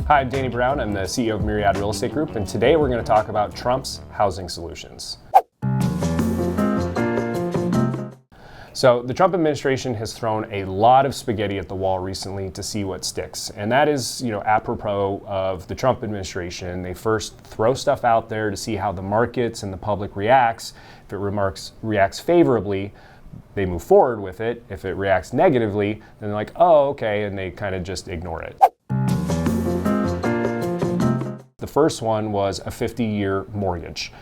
Hi, I'm Danny Brown. I'm the CEO of Myriad Real Estate Group, and today we're going to talk about Trump's housing solutions. So the Trump administration has thrown a lot of spaghetti at the wall recently to see what sticks. And that is, apropos of the Trump administration. They first throw stuff out there to see how the markets and the public reacts. If it reacts favorably, they move forward with it. If it reacts negatively, then they're like, oh, okay, and they kind of just ignore it. The first one was a 50-year mortgage.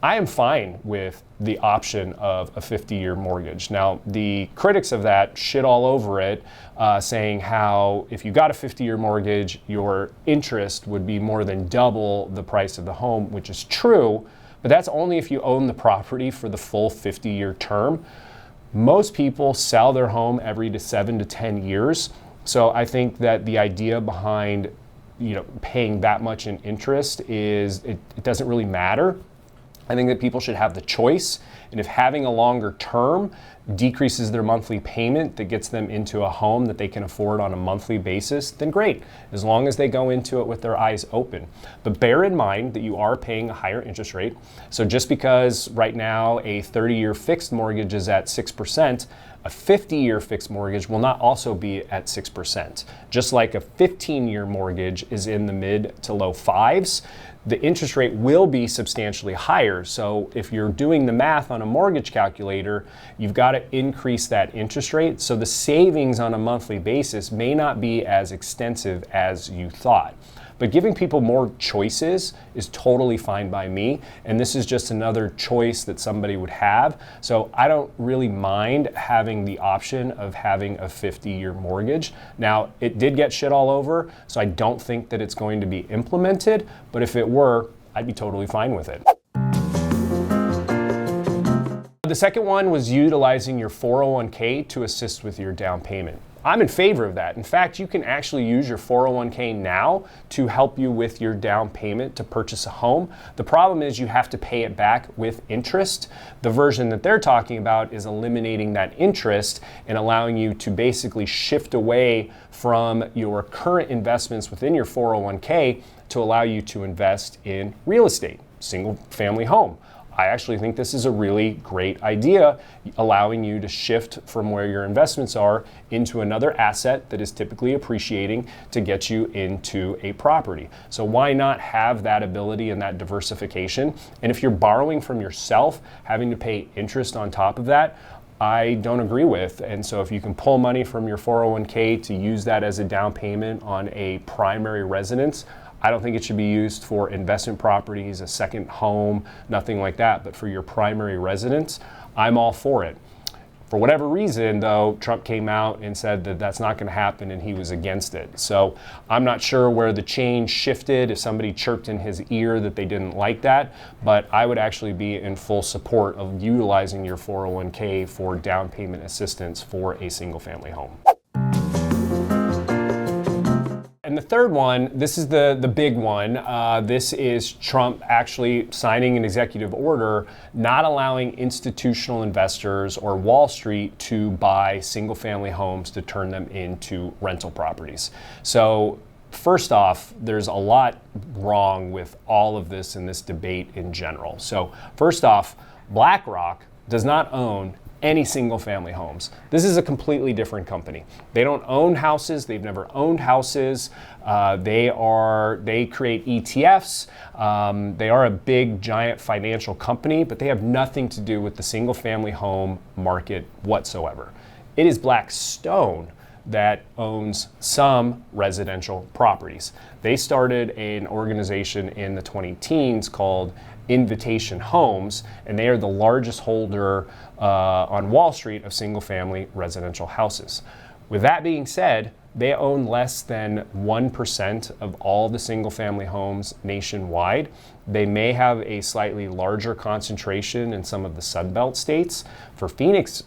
I am fine with the option of a 50-year mortgage. Now, the critics of that shit all over it, saying how if you got a 50-year mortgage, your interest would be more than double the price of the home, which is true, but that's only if you own the property for the full 50-year term. Most people sell their home every 7 to 10 years. So I think that the idea behind paying that much in interest is it doesn't really matter. I think that people should have the choice, and if having a longer term decreases their monthly payment that gets them into a home that they can afford on a monthly basis, then great, as long as they go into it with their eyes open. But bear in mind that you are paying a higher interest rate. So just because right now a 30-year fixed mortgage is at 6%, a 50-year fixed mortgage will not also be at 6%. Just like a 15-year mortgage is in the mid to low fives, the interest rate will be substantially higher. So if you're doing the math on a mortgage calculator, you've got to increase that interest rate. So the savings on a monthly basis may not be as extensive as you thought. But giving people more choices is totally fine by me. And this is just another choice that somebody would have. So I don't really mind having the option of having a 50-year mortgage. Now, it did get shit all over, so I don't think that it's going to be implemented. But if it were, I'd be totally fine with it. The second one was utilizing your 401k to assist with your down payment. I'm in favor of that. In fact, you can actually use your 401k now to help you with your down payment to purchase a home. The problem is you have to pay it back with interest. The version that they're talking about is eliminating that interest and allowing you to basically shift away from your current investments within your 401k to allow you to invest in real estate, single family home. I actually think this is a really great idea, allowing you to shift from where your investments are into another asset that is typically appreciating to get you into a property. So why not have that ability and that diversification? And if you're borrowing from yourself, having to pay interest on top of that, I don't agree with. And so if you can pull money from your 401k to use that as a down payment on a primary residence, I don't think it should be used for investment properties, a second home, nothing like that. But for your primary residence, I'm all for it. For whatever reason, though, Trump came out and said that that's not going to happen and he was against it. So I'm not sure where the change shifted, if somebody chirped in his ear that they didn't like that, but I would actually be in full support of utilizing your 401k for down payment assistance for a single family home. And the third one, this is the big one. This is Trump actually signing an executive order not allowing institutional investors or Wall Street to buy single family homes to turn them into rental properties. So first off, there's a lot wrong with all of this in this debate in general. So first off, BlackRock does not own any single family homes. This is a completely different company. They don't own houses. They've never owned houses. They create ETFs. They are a big, giant financial company, but they have nothing to do with the single family home market whatsoever. It is Blackstone that owns some residential properties. They started an organization in the 2010s called Invitation Homes, and they are the largest holder on Wall Street of single-family residential houses. With that being said, they own less than 1% of all the single-family homes nationwide. They may have a slightly larger concentration in some of the Sunbelt states. For Phoenix,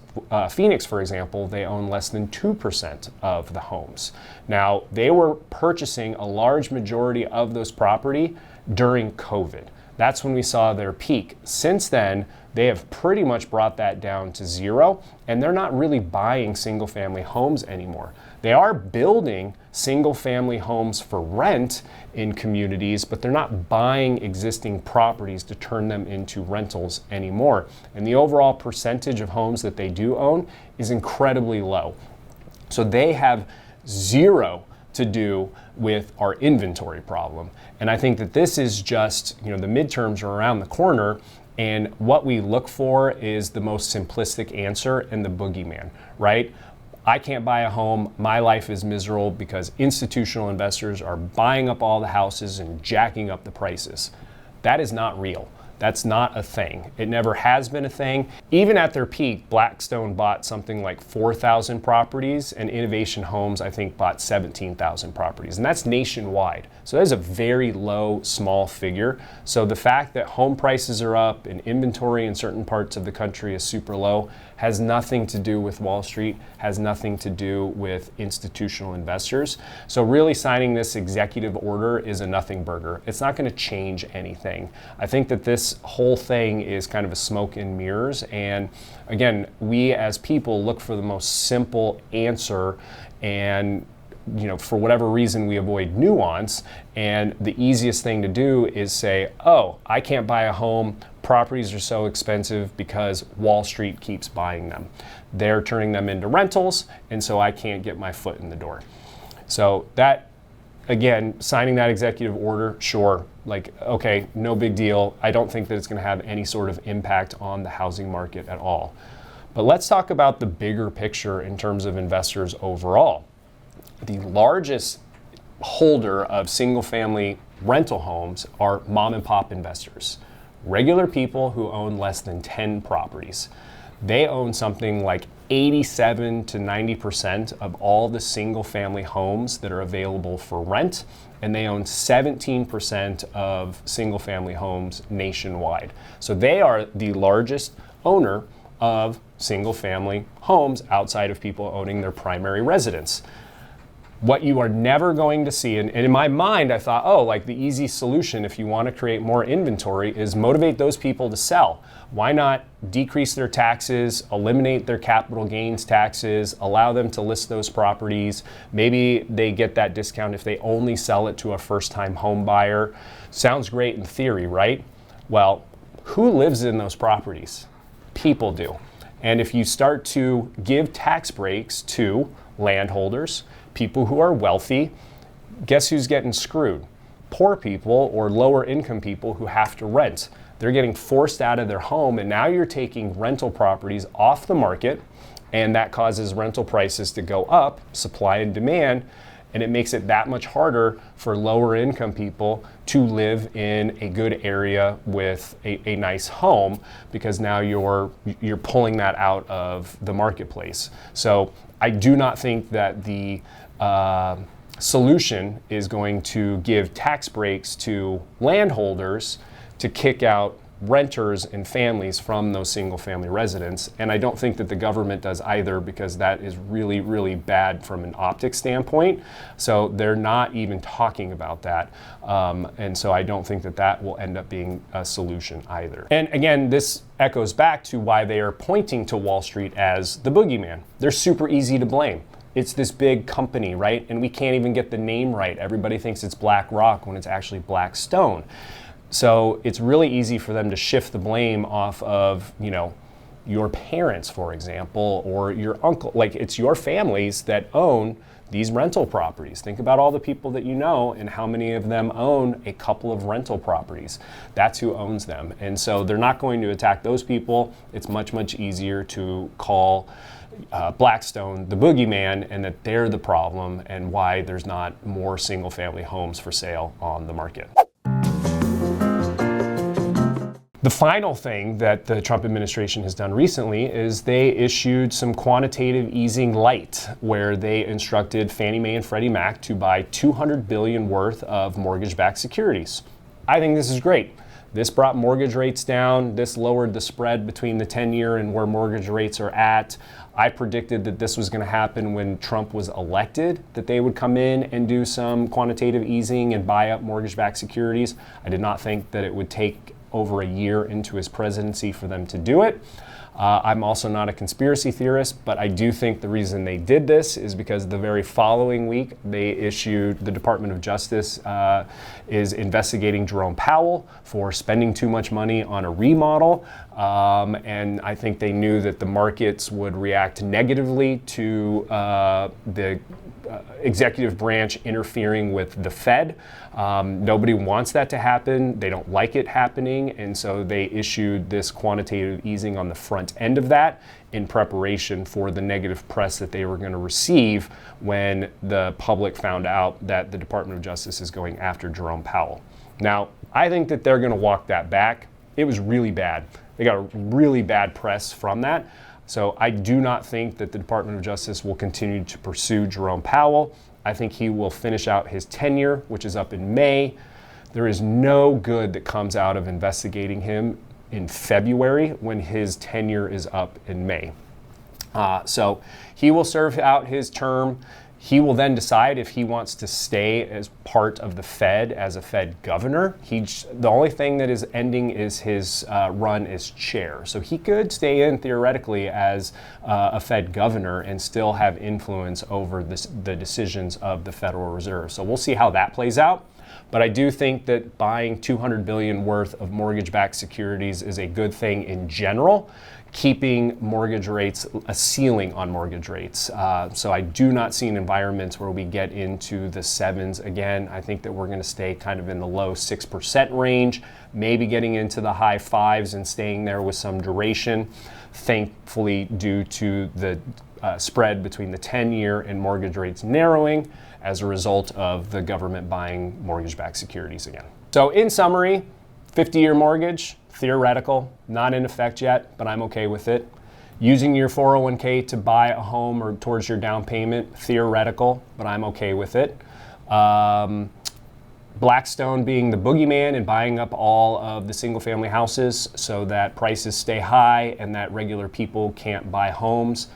for example, they own less than 2% of the homes. Now, they were purchasing a large majority of those property during COVID. That's when we saw their peak. Since then, they have pretty much brought that down to zero, and they're not really buying single-family homes anymore. They are building single family homes for rent in communities, but they're not buying existing properties to turn them into rentals anymore. And the overall percentage of homes that they do own is incredibly low. So they have zero to do with our inventory problem. And I think that this is just, the midterms are around the corner, and what we look for is the most simplistic answer and the boogeyman, right? I can't buy a home, my life is miserable because institutional investors are buying up all the houses and jacking up the prices. That is not real. That's not a thing. It never has been a thing. Even at their peak, Blackstone bought something like 4,000 properties, and Innovation Homes, I think, bought 17,000 properties. And that's nationwide. So that is a very low, small figure. So the fact that home prices are up and inventory in certain parts of the country is super low has nothing to do with Wall Street, has nothing to do with institutional investors. So really signing this executive order is a nothing burger. It's not going to change anything. I think that this whole thing is kind of a smoke and mirrors. And again, we as people look for the most simple answer, and for whatever reason we avoid nuance, and the easiest thing to do is say, oh, I can't buy a home, properties are so expensive because Wall Street keeps buying them. They're turning them into rentals, and so I can't get my foot in the door. So that, again, signing that executive order, sure, okay, no big deal. I don't think that it's going to have any sort of impact on the housing market at all. But let's talk about the bigger picture in terms of investors overall. The largest holder of single-family rental homes are mom and pop investors, regular people who own less than 10 properties. They own something like 87 to 90% of all the single-family homes that are available for rent, and they own 17% of single-family homes nationwide. So they are the largest owner of single-family homes outside of people owning their primary residence. What you are never going to see, and in my mind I thought, the easy solution if you want to create more inventory is motivate those people to sell. Why not decrease their taxes, eliminate their capital gains taxes, allow them to list those properties. Maybe they get that discount if they only sell it to a first-time home buyer. Sounds great in theory, right? Well, who lives in those properties? People do. And if you start to give tax breaks to landholders, people who are wealthy, guess who's getting screwed? Poor people or lower income people who have to rent. They're getting forced out of their home, and now you're taking rental properties off the market, and that causes rental prices to go up, supply and demand, and it makes it that much harder for lower income people to live in a good area with a nice home, because now you're pulling that out of the marketplace. So I do not think that the solution is going to give tax breaks to landholders to kick out renters and families from those single family residents. And I don't think that the government does either, because that is really, really bad from an optics standpoint. So they're not even talking about that. And so I don't think that that will end up being a solution either. And again, this echoes back to why they are pointing to Wall Street as the boogeyman. They're super easy to blame. It's this big company, right? And we can't even get the name right. Everybody thinks it's BlackRock when it's actually Blackstone. So it's really easy for them to shift the blame off of, your parents, for example, or your uncle. It's your families that own these rental properties. Think about all the people that you know and how many of them own a couple of rental properties. That's who owns them. And so they're not going to attack those people. It's much, much easier to call Blackstone the boogeyman, and that they're the problem and why there's not more single family homes for sale on the market. The final thing that the Trump administration has done recently is they issued some quantitative easing light, where they instructed Fannie Mae and Freddie Mac to buy $200 billion worth of mortgage-backed securities. I think this is great. This brought mortgage rates down. This lowered the spread between the 10-year and where mortgage rates are at. I predicted that this was going to happen when Trump was elected, that they would come in and do some quantitative easing and buy up mortgage-backed securities. I did not think that it would take over a year into his presidency for them to do it. I'm also not a conspiracy theorist, but I do think the reason they did this is because the very following week the Department of Justice is investigating Jerome Powell for spending too much money on a remodel. And I think they knew that the markets would react negatively to the executive branch interfering with the Fed. Nobody wants that to happen. They don't like it happening. And so they issued this quantitative easing on the front end of that in preparation for the negative press that they were going to receive when the public found out that the Department of Justice is going after Jerome Powell. Now, I think that they're going to walk that back. It was really bad. They got a really bad press from that. So I do not think that the Department of Justice will continue to pursue Jerome Powell. I think he will finish out his tenure, which is up in May. There is no good that comes out of investigating him in February when his tenure is up in May. So he will serve out his term. He will then decide if he wants to stay as part of the Fed as a Fed governor. The only thing that is ending is his run as chair. So he could stay in theoretically as a Fed governor and still have influence over the decisions of the Federal Reserve. So we'll see how that plays out. But I do think that buying $200 billion worth of mortgage-backed securities is a good thing in general, keeping mortgage rates, a ceiling on mortgage rates. So I do not see an environment where we get into the sevens again. I think that we're going to stay kind of in the low 6% range, maybe getting into the high fives and staying there with some duration, thankfully due to the spread between the 10-year and mortgage rates narrowing as a result of the government buying mortgage-backed securities again. So in summary, 50-year mortgage, theoretical, not in effect yet, but I'm okay with it. Using your 401k to buy a home or towards your down payment, theoretical, but I'm okay with it. Blackstone being the boogeyman and buying up all of the single-family houses so that prices stay high and that regular people can't buy homes.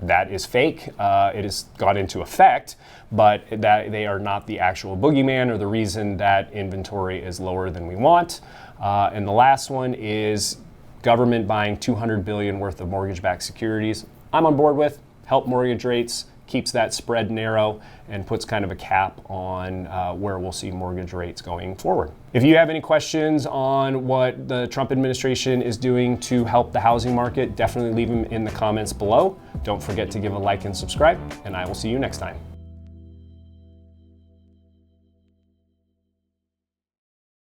That is fake. It has gone into effect, but that they are not the actual boogeyman or the reason that inventory is lower than we want. And the last one is government buying $200 billion worth of mortgage-backed securities. I'm on board with. Help mortgage rates, keeps that spread narrow, and puts kind of a cap on where we'll see mortgage rates going forward. If you have any questions on what the Trump administration is doing to help the housing market, definitely leave them in the comments below. Don't forget to give a like and subscribe, and I will see you next time.